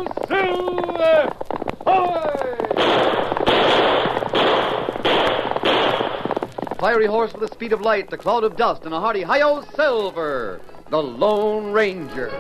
Ho, Silver! Hoy! Fiery horse with the speed of light, a cloud of dust, and a hearty hi-yo, Silver, the Lone Ranger.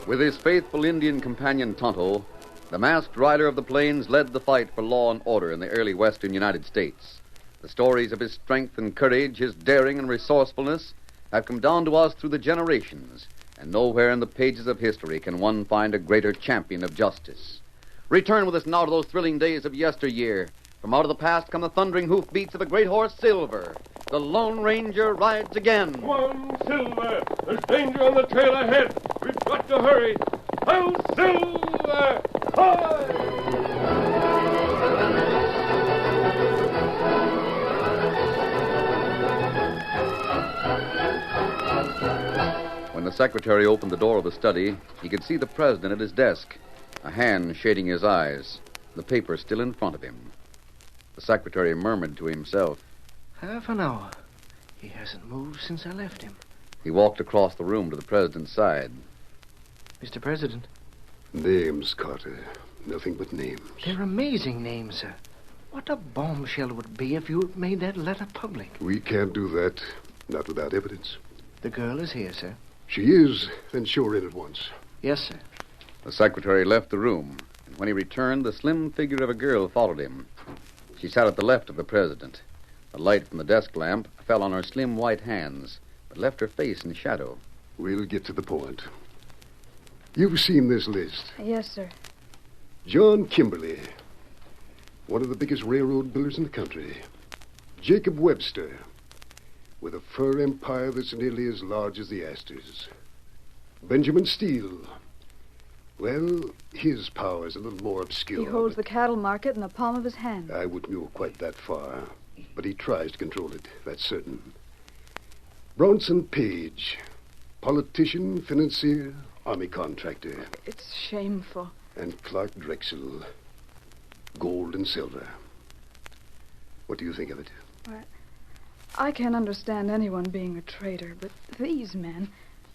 With his faithful Indian companion Tonto, the masked rider of the plains led the fight for law and order in the early western United States. The stories of his strength and courage, his daring and resourcefulness, have come down to us through the generations, and nowhere in the pages of history can one find a greater champion of justice. Return with us now to those thrilling days of yesteryear. From out of the past come the thundering hoofbeats of a great horse, Silver. The Lone Ranger rides again. Come on, Silver. There's danger on the trail ahead. We've got to hurry. Ho, Silver! Hoy! When the secretary opened the door of the study, he could see the president at his desk, a hand shading his eyes, the paper still in front of him. The secretary murmured to himself. Half an hour. He hasn't moved since I left him. He walked across the room to the president's side. Mr. President. Names, Carter. Nothing but names. They're amazing names, sir. What a bombshell it would be if you had made that letter public. We can't do that. Not without evidence. The girl is here, sir. She is. Then show her in at once. Yes, sir. The secretary left the room, and when he returned, the slim figure of a girl followed him. She sat at the left of the president. The light from the desk lamp fell on her slim white hands, but left her face in shadow. We'll get to the point. You've seen this list. Yes, sir. John Kimberly, one of the biggest railroad builders in the country. Jacob Webster, with a fur empire that's nearly as large as the Astors. Benjamin Steele. Well, his power's a little more obscure. He holds the cattle market in the palm of his hand. I wouldn't go quite that far, but he tries to control it, that's certain. Bronson Page, politician, financier, army contractor. It's shameful. And Clark Drexel, gold and silver. What do you think of it? I can't understand anyone being a traitor, but these men,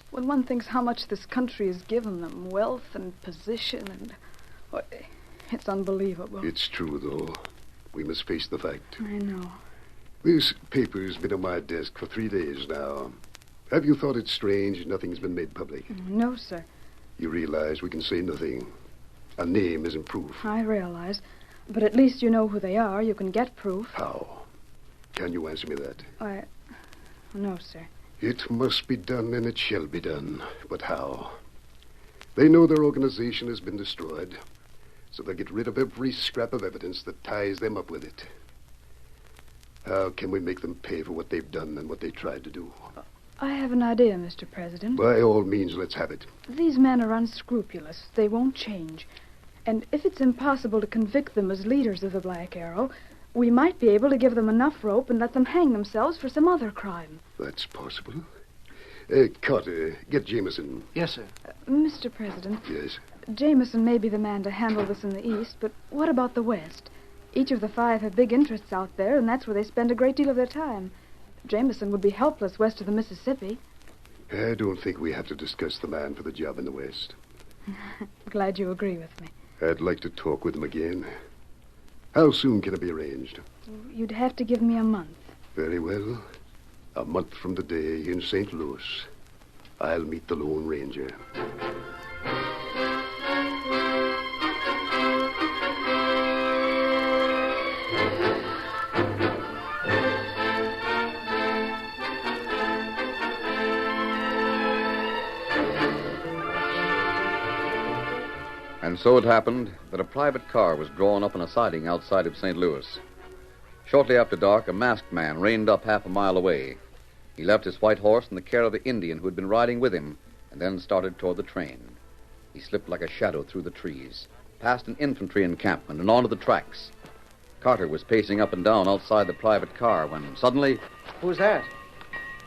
when one thinks how much this country has given them, wealth and position and... Well, it's unbelievable. It's true, though. We must face the fact. I know. This paper's been on my desk for 3 days now. Have you thought it strange nothing's been made public? No, sir. You realize we can say nothing. A name isn't proof. I realize. But at least you know who they are. You can get proof. How? Can you answer me that? No, sir. It must be done, and it shall be done. But how? They know their organization has been destroyed, so they'll get rid of every scrap of evidence that ties them up with it. How can we make them pay for what they've done and what they tried to do? I have an idea, Mr. President. By all means, let's have it. These men are unscrupulous. They won't change. And if it's impossible to convict them as leaders of the Black Arrow, we might be able to give them enough rope and let them hang themselves for some other crime. That's possible. Carter, get Jameson. Yes, sir. Mr. President, Yes. Jameson may be the man to handle this in the East, but what about the West? Each of the 5 have big interests out there, and that's where they spend a great deal of their time. Jameson would be helpless west of the Mississippi. I don't think we have to discuss the man for the job in the West. Glad you agree with me. I'd like to talk with him again. How soon can it be arranged? You'd have to give me a month. Very well. A month from today in St. Louis, I'll meet the Lone Ranger. And so it happened that a private car was drawn up on a siding outside of St. Louis. Shortly after dark, a masked man reined up half a mile away. He left his white horse in the care of the Indian who had been riding with him, and then started toward the train. He slipped like a shadow through the trees, past an infantry encampment, and onto the tracks. Carter was pacing up and down outside the private car when suddenly... Who's that?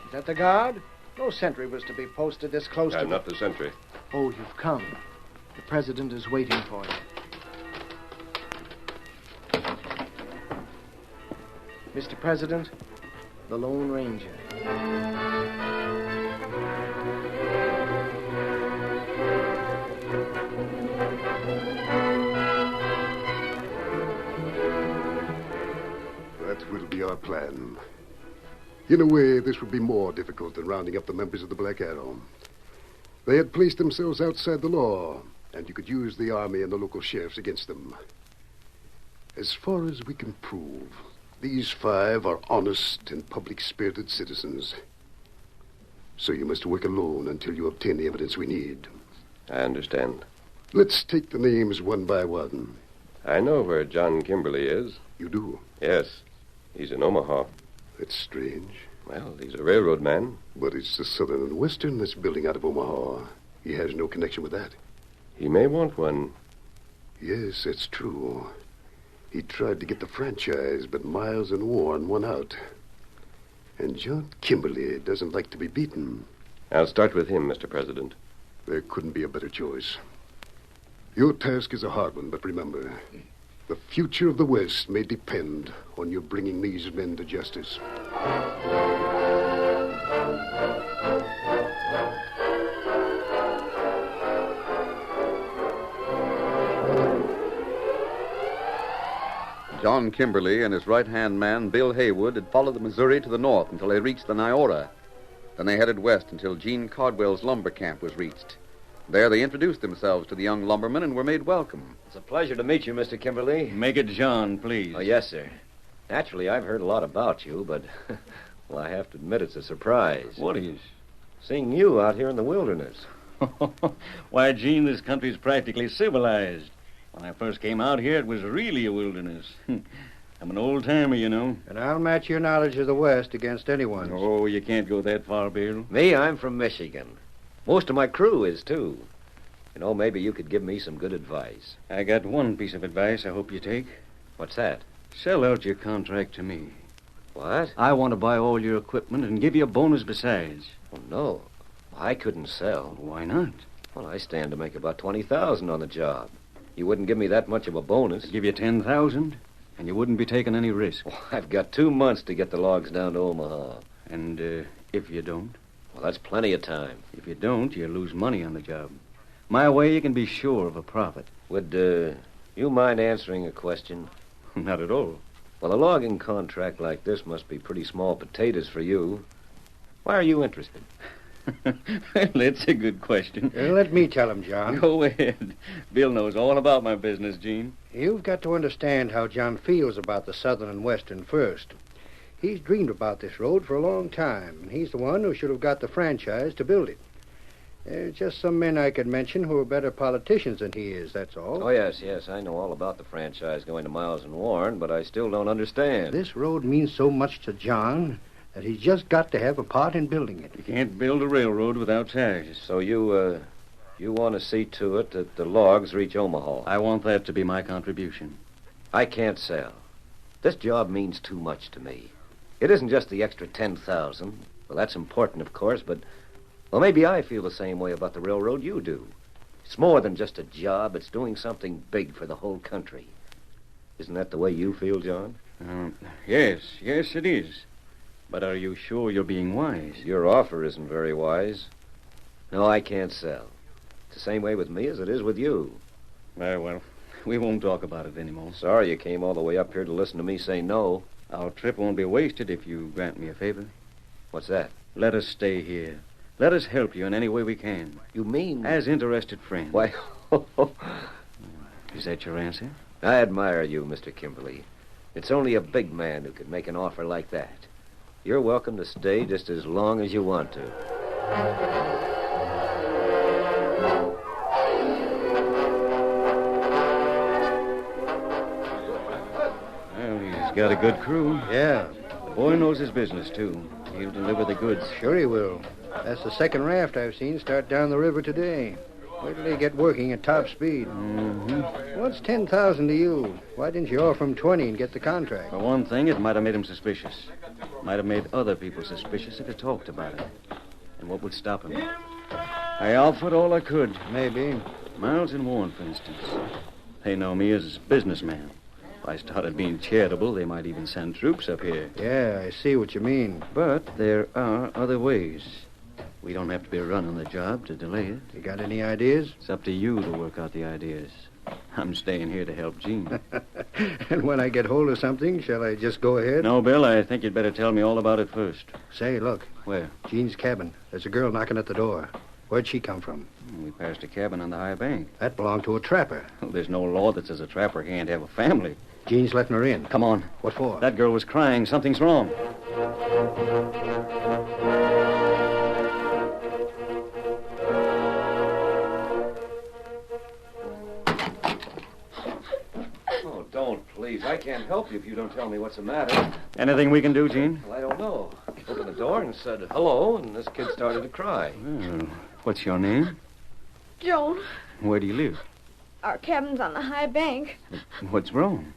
Is that the guard? No sentry was to be posted this close to... I'm not the sentry. Oh, you've come. The president is waiting for you. Mr. President, the Lone Ranger. That will be our plan. In a way, this would be more difficult than rounding up the members of the Black Arrow. They had placed themselves outside the law, and you could use the army and the local sheriffs against them. As far as we can prove, these 5 are honest and public-spirited citizens. So you must work alone until you obtain the evidence we need. I understand. Let's take the names one by one. I know where John Kimberly is. You do? Yes. He's in Omaha. That's strange. Well, he's a railroad man. But it's the Southern and Western that's building out of Omaha. He has no connection with that. He may want one. Yes, that's true. He tried to get the franchise, but Miles and Warren won out. And John Kimberly doesn't like to be beaten. I'll start with him, Mr. President. There couldn't be a better choice. Your task is a hard one, but remember, the future of the West may depend on you bringing these men to justice. John Kimberly and his right-hand man, Bill Haywood, had followed the Missouri to the north until they reached the Niagara. Then they headed west until Gene Cardwell's lumber camp was reached. There they introduced themselves to the young lumbermen and were made welcome. It's a pleasure to meet you, Mr. Kimberly. Make it John, please. Oh, yes, sir. Naturally, I've heard a lot about you, but, well, I have to admit it's a surprise. What is? Seeing you out here in the wilderness. Why, Gene, this country's practically civilized. When I first came out here, it was really a wilderness. I'm an old-timer, you know. And I'll match your knowledge of the West against anyone's. Oh, you can't go that far, Bill. Me, I'm from Michigan. Most of my crew is, too. You know, maybe you could give me some good advice. I got one piece of advice I hope you take. What's that? Sell out your contract to me. What? I want to buy all your equipment and give you a bonus besides. Oh, no. I couldn't sell. Why not? Well, I stand to make about $20,000 on the job. You wouldn't give me that much of a bonus. I'd give you $10,000, and you wouldn't be taking any risk. Well, I've got 2 months to get the logs down to Omaha. And if you don't? Well, that's plenty of time. If you don't, you lose money on the job. My way, you can be sure of a profit. Would, you mind answering a question? Not at all. Well, a logging contract like this must be pretty small potatoes for you. Why are you interested? Well, that's a good question. Let me tell him, John. Go ahead. Bill knows all about my business, Gene. You've got to understand how John feels about the Southern and Western first. He's dreamed about this road for a long time, and he's the one who should have got the franchise to build it. There's just some men I could mention who are better politicians than he is, that's all. Oh, yes, I know all about the franchise going to Miles and Warren, but I still don't understand. This road means so much to John that he's just got to have a part in building it. You can't build a railroad without ties. So you want to see to it that the logs reach Omaha? I want that to be my contribution. I can't sell. This job means too much to me. It isn't just the extra 10,000. Well, that's important, of course, but... Well, maybe I feel the same way about the railroad you do. It's more than just a job. It's doing something big for the whole country. Isn't that the way you feel, John? Yes, it is. But are you sure you're being wise? Your offer isn't very wise. No, I can't sell. It's the same way with me as it is with you. Very well. We won't talk about it anymore. Sorry you came all the way up here to listen to me say no. Our trip won't be wasted if you grant me a favor. What's that? Let us stay here. Let us help you in any way we can. You mean... As interested friends. Why... Is that your answer? I admire you, Mr. Kimberly. It's only a big man who could make an offer like that. You're welcome to stay just as long as you want to. Well, he's got a good crew. Yeah, The boy knows his business, too. He'll deliver the goods. sure he will. That's the second raft I've seen start down the river today. Where till they get working at top speed? Mm-hmm. What's 10,000 to you? Why didn't you offer him 20 and get the contract? For one thing, it might have made him suspicious. Might have made other people suspicious if he talked about it. And what would stop him? I offered all I could. Maybe. Miles and Warren, for instance. They know me as a businessman. If I started being charitable, they might even send troops up here. Yeah, I see what you mean. But there are other ways. We don't have to be running the job to delay it. You got any ideas? It's up to you to work out the ideas. I'm staying here to help Gene. And when I get hold of something, shall I just go ahead? No, Bill, I think you'd better tell me all about it first. Say, look. Where? Jean's cabin. There's a girl knocking at the door. Where'd she come from? We passed a cabin on the high bank. That belonged to a trapper. Well, there's no law that says a trapper can't have a family. Jean's letting her in. Come on. What for? That girl was crying. Something's wrong. Oh, don't, please. I can't help you if you don't tell me what's the matter. Anything we can do, Gene? Well, I don't know. Opened the door and said hello, and this kid started to cry. Well, what's your name? Joan, Where do you live? our cabin's on the high bank. What's wrong?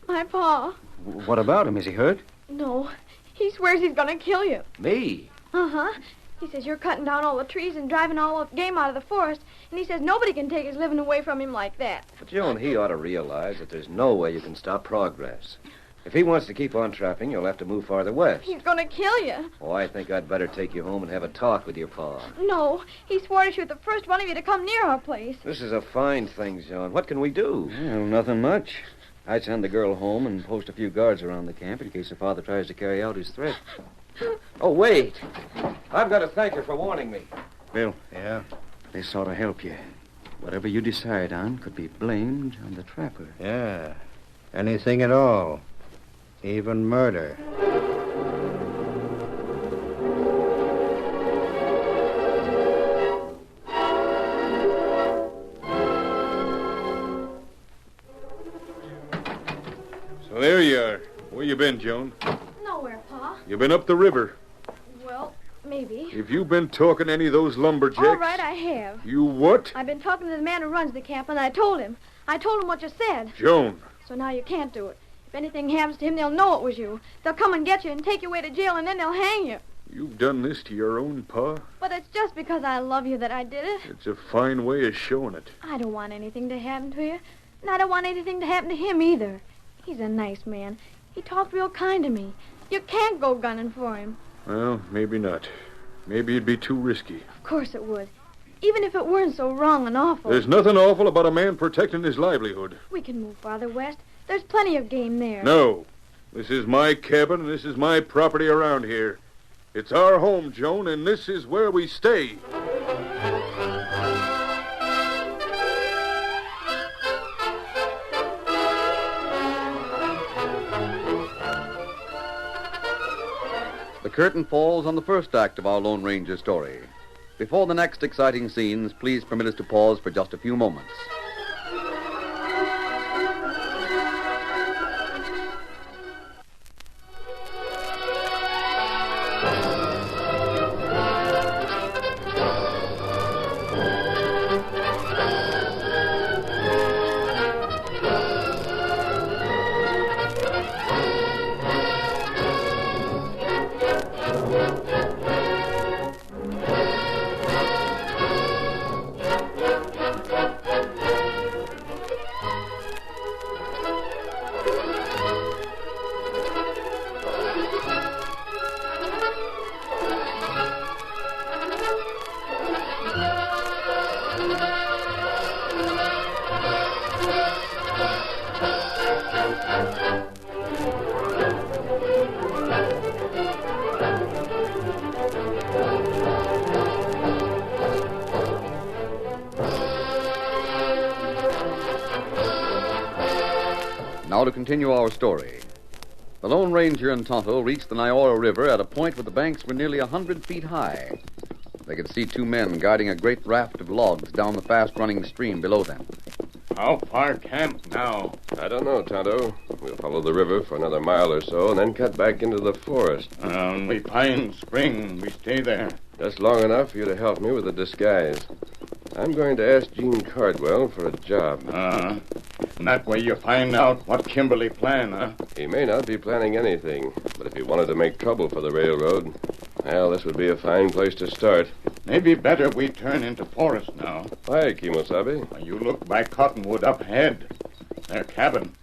My pa. What about him? Is he hurt? No, he swears he's gonna kill you. Me? Uh-huh. He says you're cutting down all the trees and driving all the game out of the forest, and he says nobody can take his living away from him like that. But, Joan, he ought to realize that there's no way you can stop progress. If he wants to keep on trapping, you'll have to move farther west. He's gonna kill you. Oh, I think I'd better take you home and have a talk with your pa. No, he swore to shoot the first one of you to come near our place. This is a fine thing, John. What can we do? Well, nothing much. I'd send the girl home and post a few guards around the camp in case her father tries to carry out his threat. Oh, wait. I've got to thank her for warning me. Bill, Yeah? this ought to help you. Whatever you decide on could be blamed on the trapper. Yeah. Anything at all. Even murder. So there you are. Where you been, Joan? Nowhere, Pa. You been up the river. Well, maybe. Have you been talking to any of those lumberjacks? All right, I have. You what? I've been talking to the man who runs the camp, and I told him. I told him what you said. Joan. So now you can't do it. If anything happens to him, they'll know it was you. They'll come and get you and take you away to jail, and then they'll hang you. You've done this to your own pa? But it's just because I love you that I did it. It's a fine way of showing it. I don't want anything to happen to you. And I don't want anything to happen to him either. He's a nice man. He talked real kind to me. You can't go gunning for him. Well, maybe not. Maybe it'd be too risky. Of course it would. Even if it weren't so wrong and awful. There's nothing awful about a man protecting his livelihood. We can move farther west. There's plenty of game there. No. This is my cabin, and this is my property around here. It's our home, Joan, and this is where we stay. The curtain falls on the first act of our Lone Ranger story. Before the next exciting scenes, please permit us to pause for just a few moments. to continue our story. The Lone Ranger and Tonto reached the Nyora River at a point where the banks were nearly 100 feet high. They could see two men guiding a great raft of logs down the fast-running stream below them. How far camp now? I don't know, Tonto. We'll follow the river for another mile or so and then cut back into the forest. We find spring. We stay there. Just long enough for you to help me with the disguise. I'm going to ask Gene Cardwell for a job. And that way you find out what Kimberly planned, huh? He may not be planning anything, but if he wanted to make trouble for the railroad, well, this would be a fine place to start. Maybe better we turn into forest now. Why, Kimosabe? You look by Cottonwood up ahead. Their cabin.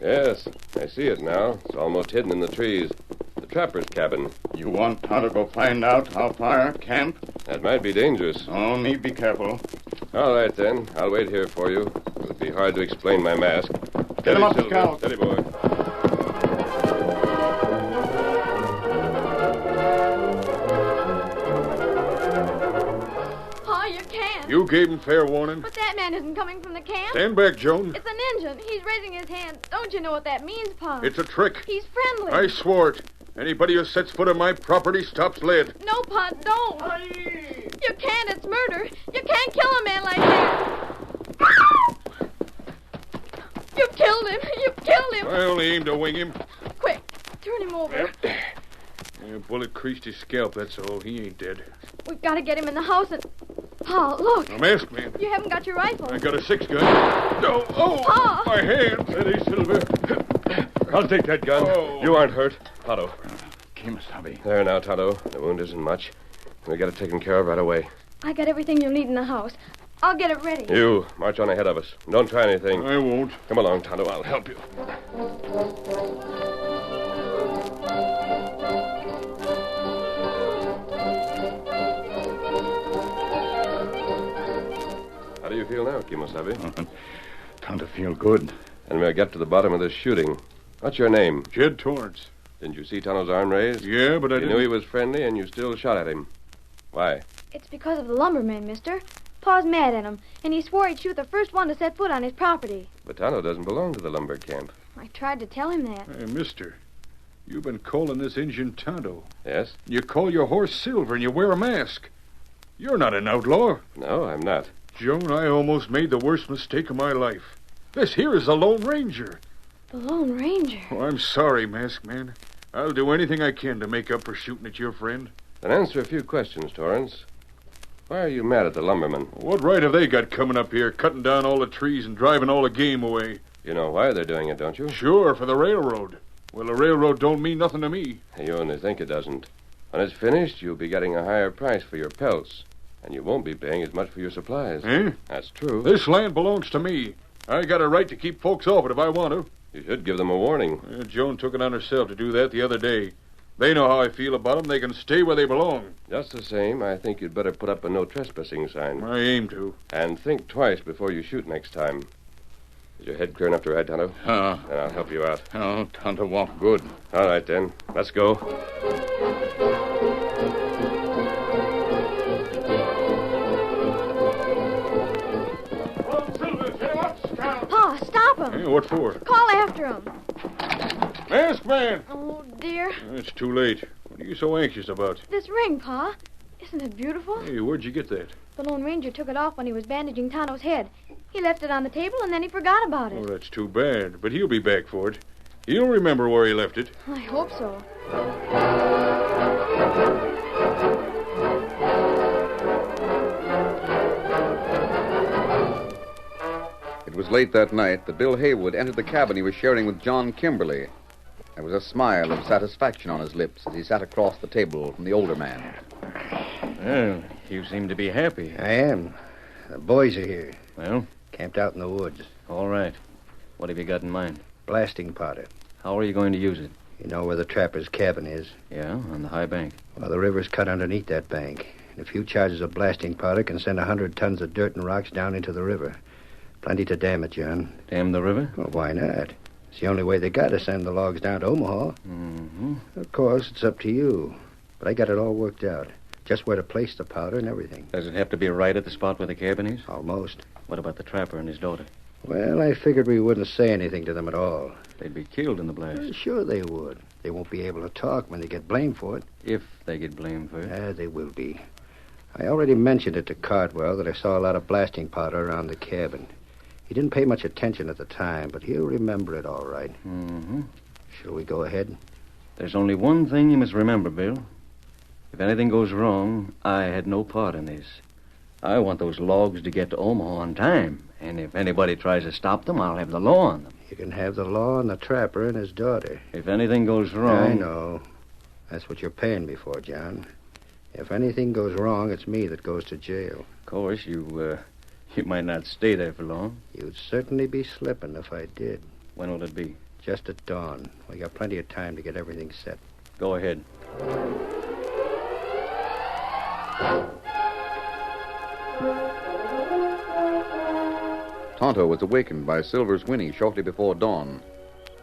Yes, I see it now. It's almost hidden in the trees. The trapper's cabin. You want to go find out how far camp? That might be dangerous. Oh, me be careful. All right, then. I'll wait here for you. It would be hard to explain my mask. Get him up, Silver. Scout. Steady, boy. Pa, you can't. You gave him fair warning. But that man isn't coming from the camp. Stand back, Joan. It's an Injun. He's raising his hand. Don't you know what that means, Pa? It's a trick. He's friendly. I swore it. Anybody who sets foot on my property stops lead. No, Pa, don't. You can't. It's murder. You can't kill a man like that. You killed him. You killed him. I only aimed to wing him. Quick, turn him over. A bullet creased his scalp, that's all. He ain't dead. We've got to get him in the house and... Pa, look. A masked man. You haven't got your rifle. I got a 6-gun. No, Pa! My hand. Steady, Silver. I'll take that gun. Oh. You aren't hurt. Tonto. Kimasabi. There now, Tonto. The wound isn't much. We got it taken care of right away. I got everything you'll need in the house. I'll get it ready. You, march on ahead of us. Don't try anything. I won't. Come along, Tonto. I'll help you. How do you feel now, Kimosabe? Time to feel good. And we'll get to the bottom of this shooting. What's your name? Jed Torrance. Didn't you see Tonto's arm raised? Yeah, but I You didn't... knew he was friendly, and you still shot at him. Why? It's because of the lumberman, mister. Pa's mad at him, and he swore he'd shoot the first one to set foot on his property. But Tonto doesn't belong to the lumber camp. I tried to tell him that. Hey, mister, you've been calling this Injun Tonto. Yes? You call your horse Silver and you wear a mask. You're not an outlaw. No, I'm not. Joan, I almost made the worst mistake of my life. This here is the Lone Ranger. The Lone Ranger? Oh, I'm sorry, Masked Man. I'll do anything I can to make up for shooting at your friend. Then answer a few questions, Torrance. Why are you mad at the lumbermen? What right have they got coming up here, cutting down all the trees and driving all the game away? You know why they're doing it, don't you? Sure, for the railroad. Well, the railroad don't mean nothing to me. You only think it doesn't. When it's finished, you'll be getting a higher price for your pelts. And you won't be paying as much for your supplies. Eh? That's true. This land belongs to me. I got a right to keep folks off it if I want to. You should give them a warning. Joan took it on herself to do that the other day. They know how I feel about them. They can stay where they belong. Just the same, I think you'd better put up a no trespassing sign. I aim to. And think twice before you shoot next time. Is your head clear enough to ride, Tonto? Then I'll help you out. Oh, Tonto walk good. All right, then. Let's go. Pa, stop him. Hey, what for? Call after him. Masked Man! Oh, dear. It's too late. What are you so anxious about? This ring, Pa. Isn't it beautiful? Hey, where'd you get that? The Lone Ranger took it off when he was bandaging Tonto's head. He left it on the table, and then he forgot about Oh, it. that's too bad. But he'll be back for it. He'll remember where he left it. I hope so. It was late that night that Bill Haywood entered the cabin he was sharing with John Kimberly. There was a smile of satisfaction on his lips as he sat across the table from the older man. Well, you seem to be happy. I am. The boys are here, Well, camped out in the woods. all right. What have you got in mind? Blasting powder. How are you going to use it? You know where the trapper's cabin is. Yeah, on the high bank. Well, the river's cut underneath that bank. And a few charges of blasting powder can send 100 tons of dirt and rocks down into the river. Plenty to dam it, John. Dam the river? Well, why not? It's the only way they got to send the logs down to Omaha. Mm-hmm. Of course, it's up to you. But I got it all worked out. Just where to place the powder and everything. Does it have to be right at the spot where the cabin is? Almost. What about the trapper and his daughter? Well, I figured we wouldn't say anything to them at all. They'd be killed in the blast. Sure they would. They won't be able to talk when they get blamed for it. If they get blamed for it. They will be. I already mentioned it to Cardwell that I saw a lot of blasting powder around the cabin. He didn't pay much attention at the time, but he'll remember it all right. Mm-hmm. Shall we go ahead? There's only one thing you must remember, Bill. If anything goes wrong, I had no part in this. I want those logs to get to Omaha on time. And if anybody tries to stop them, I'll have the law on them. You can have the law on the trapper and his daughter. If anything goes wrong... I know. That's what you're paying me for, John. If anything goes wrong, it's me that goes to jail. Of course, you might not stay there for long. You'd certainly be slipping if I did. When will it be? Just at dawn. We got plenty of time to get everything set. Go ahead. Tonto was awakened by Silver's whinny shortly before dawn.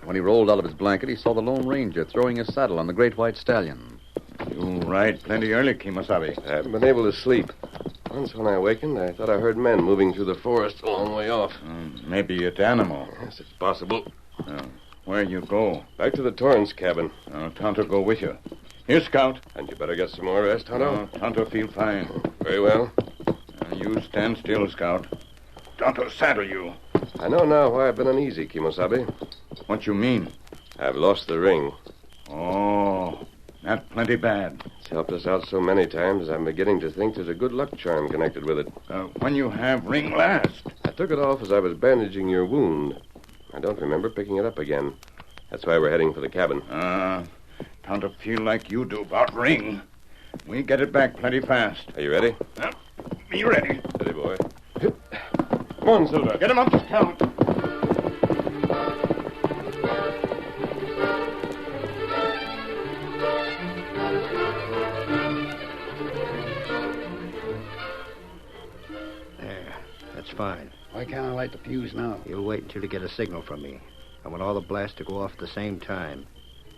When he rolled out of his blanket, he saw the Lone Ranger throwing his saddle on the great white stallion. You ride plenty early, Kimosabe. I haven't been able to sleep. Once when I awakened, I thought I heard men moving through the forest a long way off. Maybe it's animal. Yes, it's possible. Where you go? Back to the Torrance cabin. Tonto go with you. Here, Scout. And you better get some more rest, Tonto. Tonto feel fine. Very well. You stand still, Scout. Tonto saddle you. I know now why I've been uneasy, Kimosabe. What you mean? I've lost the ring. Oh, that's plenty bad. It's helped us out so many times, I'm beginning to think there's a good luck charm connected with it. When you have ring last? I took it off as I was bandaging your wound. I don't remember picking it up again. That's why we're heading for the cabin. Tonto feel like you do about ring. We get it back plenty fast. Are you ready? Me ready. Steady, boy. Come on, Silver. Get him up, Scout. There. That's fine. Why can't I light the fuse now? You'll wait until you get a signal from me. I want all the blasts to go off at the same time.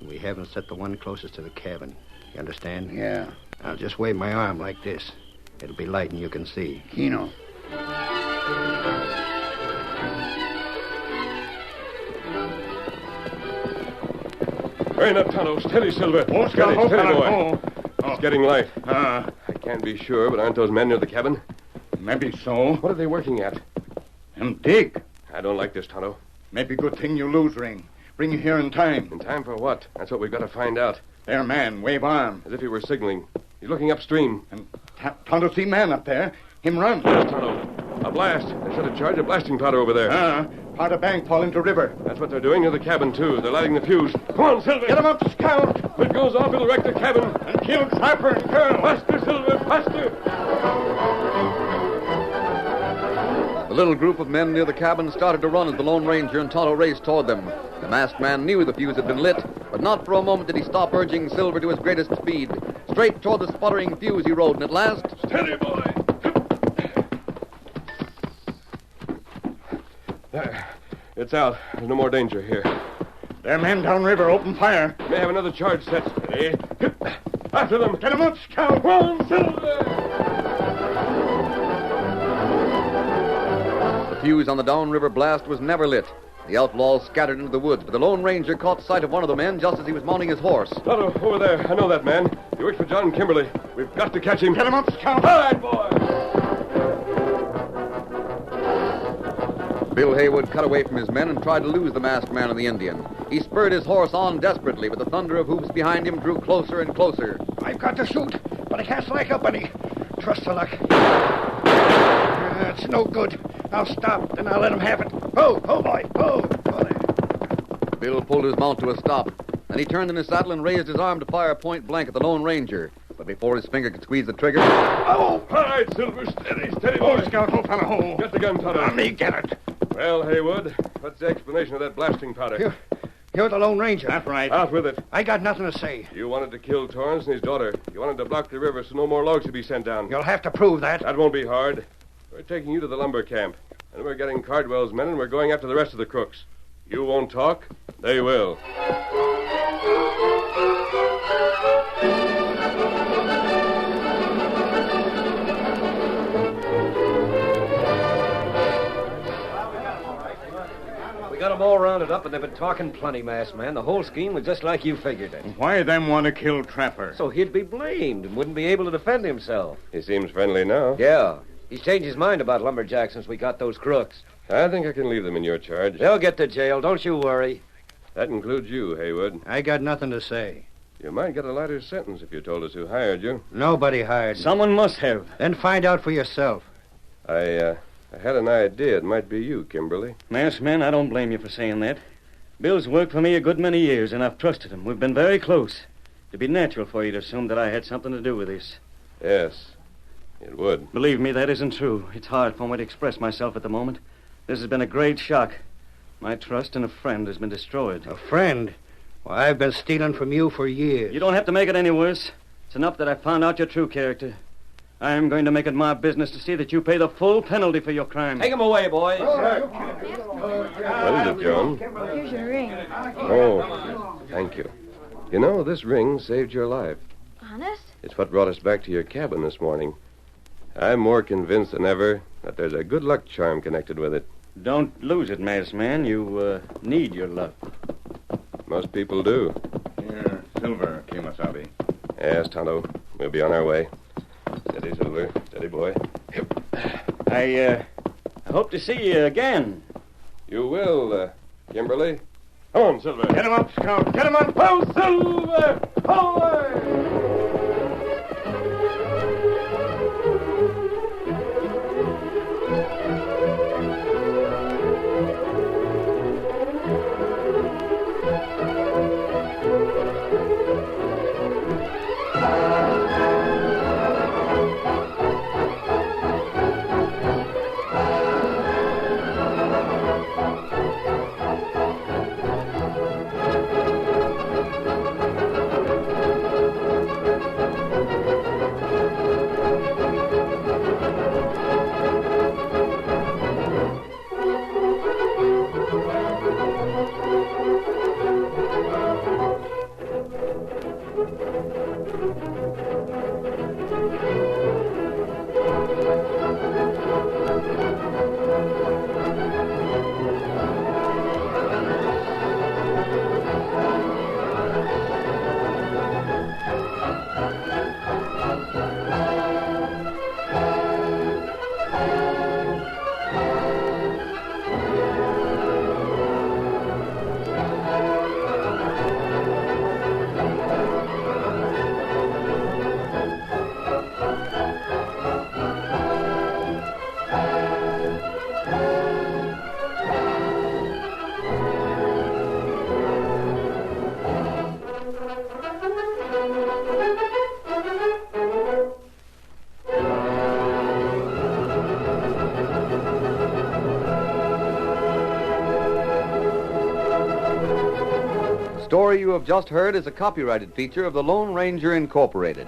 We haven't set the one closest to the cabin. You understand? Yeah. I'll just wave my arm like this. It'll be light and you can see. Kino. Hurry up, Tonto. Steady, Silver. Oh, Scout. Steady, boy. Oh. It's getting light. I can't be sure, but aren't those men near the cabin? Maybe so. What are they working at? And dig. I don't like this, Tonto. Maybe good thing you lose ring. Bring you here in time. In time for what? That's what we've got to find out. There, man. Wave arm. As if he were signaling. He's looking upstream. And Tonto see man up there. Him run. Yes, Tonto. A blast. They set a charge of blasting powder over there. Part of bank fall into river. That's what they're doing near the cabin, too. They're lighting the fuse. Come on, Silver. Get him up, Scout. If it goes off, it'll wreck the cabin. And kill Trapper and Girl. Faster, Silver, faster. The little group of men near the cabin started to run as the Lone Ranger and Tonto raced toward them. The masked man knew the fuse had been lit, but not for a moment did he stop urging Silver to his greatest speed. Straight toward the sputtering fuse he rode, and at last... Steady, boy. There. It's out. There's no more danger here. There, men downriver. Open fire. May have another charge set. Steady. After them. Get him up, Scout. Run, Silver. The fuse on the downriver blast was never lit. The outlaws scattered into the woods, but the Lone Ranger caught sight of one of the men just as he was mounting his horse. Tonto, over there. I know that man. He works for John Kimberly. We've got to catch him. Get him up, Scout. All right, boy. Bill Haywood cut away from his men and tried to lose the masked man and the Indian. He spurred his horse on desperately, but the thunder of hoofs behind him drew closer and closer. I've got to shoot, but I can't slack up any. Trust to luck. It's no good. I'll stop, then I'll let him have it. Ho, boy, ho. Bill pulled his mount to a stop. Then he turned in his saddle and raised his arm to fire point blank at the Lone Ranger. But before his finger could squeeze the trigger... Oh! All right, Silver. Steady, boy. Scout. Ho, fella, ho. Get the gun, Tonto. Let me get it. Well, Haywood, what's the explanation of that blasting powder? You're the Lone Ranger. That's right. Out with it. I got nothing to say. You wanted to kill Torrance and his daughter. You wanted to block the river so no more logs would be sent down. You'll have to prove that. That won't be hard. We're taking you to the lumber camp. And we're getting Cardwell's men, and we're going after the rest of the crooks. You won't talk. They will. rounded up, and they've been talking plenty, masked man. The whole scheme was just like you figured it. Why them want to kill Trapper? So he'd be blamed and wouldn't be able to defend himself. He seems friendly now. Yeah. He's changed his mind about Lumberjack since we got those crooks. I think I can leave them in your charge. They'll get to jail, don't you worry. That includes you, Haywood. I got nothing to say. You might get a lighter sentence if you told us who hired you. Nobody hired me. Someone must have. Then find out for yourself. I had an idea it might be you, Kimberly. Masked man, I don't blame you for saying that. Bill's worked for me a good many years, and I've trusted him. We've been very close. It'd be natural for you to assume that I had something to do with this. Yes, it would. Believe me, that isn't true. It's hard for me to express myself at the moment. This has been a great shock. My trust in a friend has been destroyed. A friend? Well, I've been stealing from you for years. You don't have to make it any worse. It's enough that I found out your true character. I'm going to make it my business to see that you pay the full penalty for your crime. Take him away, boys. What is it, Joan? Here's your ring. Oh, thank you. You know, this ring saved your life. Honest? It's what brought us back to your cabin this morning. I'm more convinced than ever that there's a good luck charm connected with it. Don't lose it, masked man. You need your luck. Most people do. Here, Silver, Kemosabe. Yes, Tonto. We'll be on our way. Steady, Silver. Steady, boy. I hope to see you again. You will, Kimberly. Come on, Silver. Get him up, Scout. Get him up. Ho, Silver! Away! The story you have just heard is a copyrighted feature of the Lone Ranger Incorporated.